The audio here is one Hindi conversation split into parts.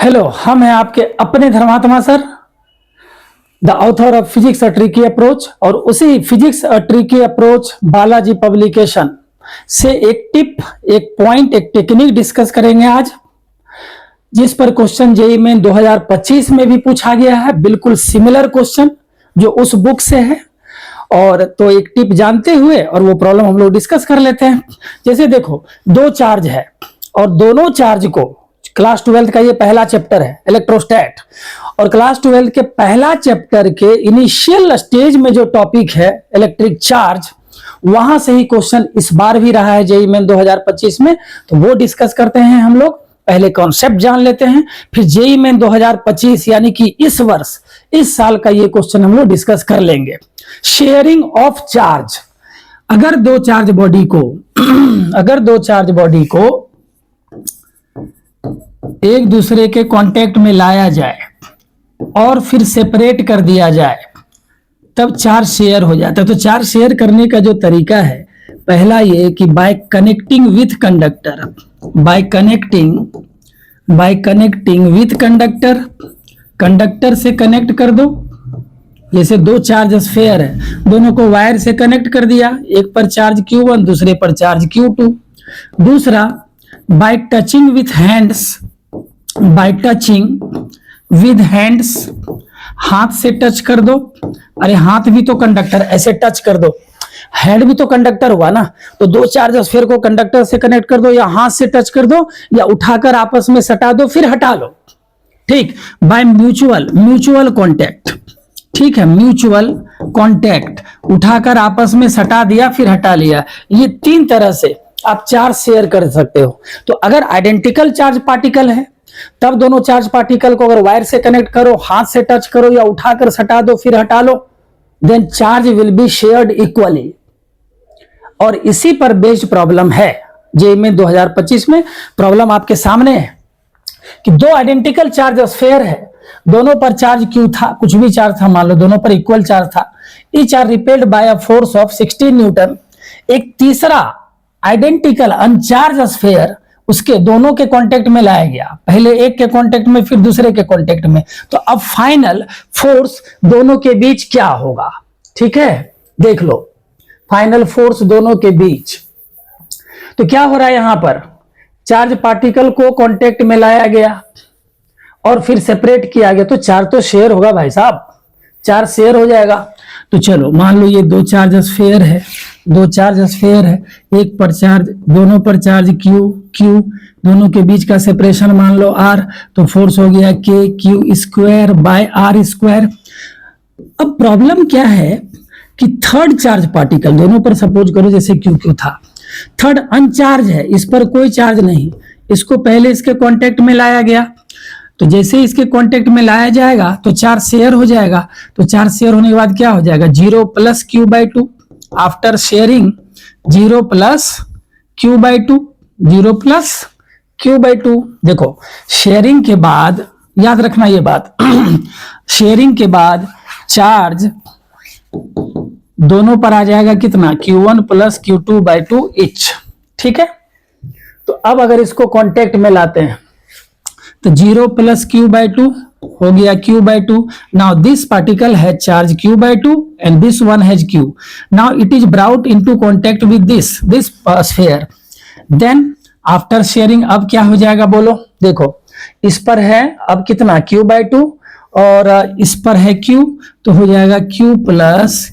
हेलो, हम हैं आपके अपने धर्मात्मा sir, the author of physics a tricky approach. और उसी physics a tricky approach Balaji publication से एक टिप, एक पॉइंट, एक टेक्निक डिस्कस करेंगे आज, जिस पर क्वेश्चन जेईई में 2025 में भी पूछा गया है। बिल्कुल सिमिलर क्वेश्चन जो उस बुक से है। और तो एक टिप जानते हुए और वो प्रॉब्लम हम लोग डिस्कस कर लेते हैं। जैसे देखो, दो चार्ज है और दोनों चार्ज को, क्लास 12 का ये पहला चैप्टर है इलेक्ट्रोस्टैट, और क्लास 12 के पहला चैप्टर के इनिशियल स्टेज में जो टॉपिक है इलेक्ट्रिक चार्ज, वहां से ही क्वेश्चन इस बार भी रहा है जेईई में 2025 में। तो वो डिस्कस करते हैं हम लोग। पहले कॉन्सेप्ट जान लेते हैं, फिर जेईई में 2025 यानी कि इस वर्ष, इस साल का ये क्वेश्चन हम लोग डिस्कस कर लेंगे। Sharing of charge. अगर दो चार्ज बॉडी को एक दूसरे के कांटेक्ट में लाया जाए और फिर सेपरेट कर दिया जाए, तब चार्ज शेयर हो जाता है। तो चार्ज शेयर करने का जो तरीका है, पहला ये कि bye connecting with conductor, bye connecting with conductor, conductor से कनेक्ट कर दो। जैसे दो चार्ज स्फेयर है, दोनों को वायर से कनेक्ट कर दिया, एक पर चार्ज Q1 दूसरे पर चार्ज Q2। दूसरा, bye touching with hands, bye touching with hands, हाथ से टच कर दो। अरे हाथ भी तो कंडक्टर, ऐसे टच कर दो, हैंड भी तो कंडक्टर हुआ ना। तो दो चार्ज स्फीयर को कंडक्टर से कनेक्ट कर दो, या हाथ से टच कर दो, या उठाकर आपस में सटा दो, फिर हटा लो। ठीक, बाय म्यूचुअल कॉन्टैक्ट। ठीक है, म्यूचुअल कॉन्टैक्ट, उठाकर आपस में सटा दिया फिर हटा लिया। ये तीन तरह से आप चार्ज शेयर कर सकते हो। तो अगर आइडेंटिकल चार्ज पार्टिकल है, तब दोनों चार्ज पार्टिकल को अगर वायर से कनेक्ट करो, हाथ से टच करो, या उठाकर सटा दो फिर हटा लो, then charge will be shared equally. और इसी पर बेस्ड प्रॉब्लम है जेईई में 2025 में। प्रॉब्लम आपके सामने है कि दो आइडेंटिकल चार्ज स्फीयर है, दोनों पर चार्ज Q था, कुछ भी चार्ज था, मान लो दोनों पर इक्वल चार्ज था। Each are repelled by a force of 16 newton. एक तीसरा आइडेंटिकल अनचार्ज स्फीयर उसके दोनों के कांटेक्ट में लाया गया, पहले एक के कांटेक्ट में फिर दूसरे के कांटेक्ट में। तो अब फाइनल फोर्स दोनों के बीच क्या होगा? ठीक है, देख लो, फाइनल फोर्स दोनों के बीच। तो क्या हो रहा है यहां पर, चार्ज पार्टिकल को कांटेक्ट में लाया गया और फिर सेपरेट किया गया, तो चार्ज तो शेयर होगा भाई साहब, चार्ज शेयर हो जाएगा। तो चलो मान लो ये दो चार्ज स्फीयर है, एक पर चार्ज, दोनों पर चार्ज Q, दोनों के बीच का सेपरेशन मान लो R, तो फोर्स हो गया KQ square by R square. अब प्रॉब्लम क्या है कि थर्ड चार्ज पार्टिकल, दोनों पर सपोज करो जैसे Q था, थर्ड अनचार्ज है, इस पर कोई चार्ज नहीं, इसको पहले इसके कांटेक्ट में लाया गया। तो जैसे इसके कांटेक्ट में लाया जाएगा तो चार्ज शेयर हो जाएगा। तो चार्ज शेयर होने के बाद क्या हो जाएगा, 0 + Q/2। After sharing 0 + Q/2, 0 + Q/2। देखो, शेयरिंग के बाद याद रखना ये बात शेयरिंग के बाद चार्ज दोनों पर आ जाएगा कितना, Q1 + Q2/2 ईच। ठीक है, तो अब अगर इसको कांटेक्ट में लाते हैं तो 0 + Q/2 हो गया Q/2। Now this particle has charge Q/2 and this one has Q. Now it is brought into contact with this sphere. Then after sharing अब क्या हो जाएगा बोलो? देखो, इस पर है अब कितना Q/2 और इस पर है Q, तो हो जाएगा Q +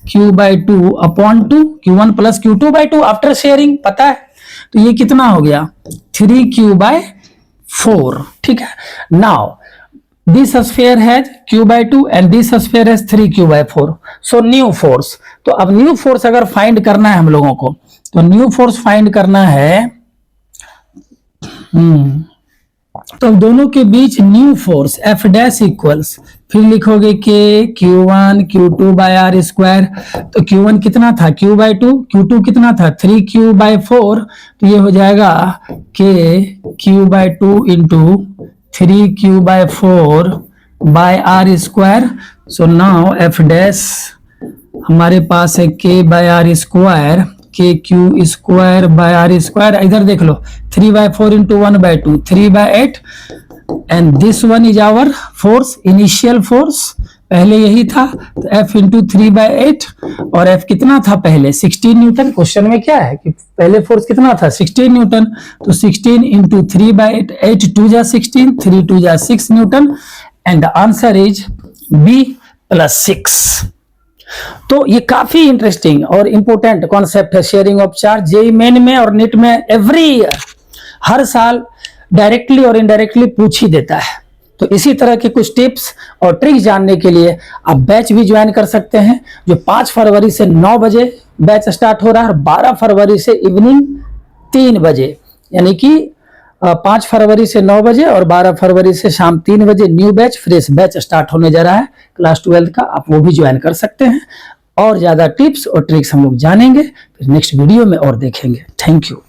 Q/2/2, Q1 + Q2/2 after sharing, पता है। तो ये कितना हो गया, 3Q/4। ठीक है, now this sphere has Q/2 and this sphere has 3Q/4। So new force. तो अब न्यू फोर्स अगर फाइंड करना है हम लोगों को, तो न्यू फोर्स फाइंड करना है, तो दोनों के बीच न्यू फोर्स F' इक्वल्स, फिर लिखोगे K Q1 Q2/R स्क्वायर। तो Q1 कितना था, Q/2, Q2 कितना था, 3Q/4। तो ये हो जाएगा K Q/2 × 3Q/4/R square. So now F' हमारे पास है K/R square, KQ² bye R square. इधर देख लो 3/4 × 1/2 3/8 and this one is our force, initial force, पहले यही था, तो F इंटू 3/8, और F कितना था पहले 16 न्यूटन। क्वेश्चन में क्या है कि पहले फोर्स कितना था 16 न्यूटन, तो 16 इंटू 3/8, 8 2 जा 16, 3 2 जा 6 Newton, and the answer is B + 6। तो ये काफी इंटरेस्टिंग और इंपॉर्टेंट कॉन्सेप्ट है sharing of charge. JEE main में और नीट में एवरी ईयर, हर साल डायरेक्टली और इनडायरेक्टली पूछ ही देता है। तो इसी तरह के कुछ टिप्स और ट्रिक्स जानने के लिए आप बैच भी ज्वाइन कर सकते हैं, जो 5 फरवरी से 9 बजे बैच स्टार्ट हो रहा है, और 12 फरवरी से इवनिंग 3 बजे, यानी कि 5 फरवरी से 9 बजे और 12 फरवरी से शाम 3 बजे new batch, fresh batch start होने जा रहा है क्लास 12 का। आप वो भी ज्वाइन कर सकते हैं, और ज्यादा टिप्स और ट्रिक्स हम लोग जानेंगे फिर नेक्स्ट वीडियो में और देखेंगे। Thank you.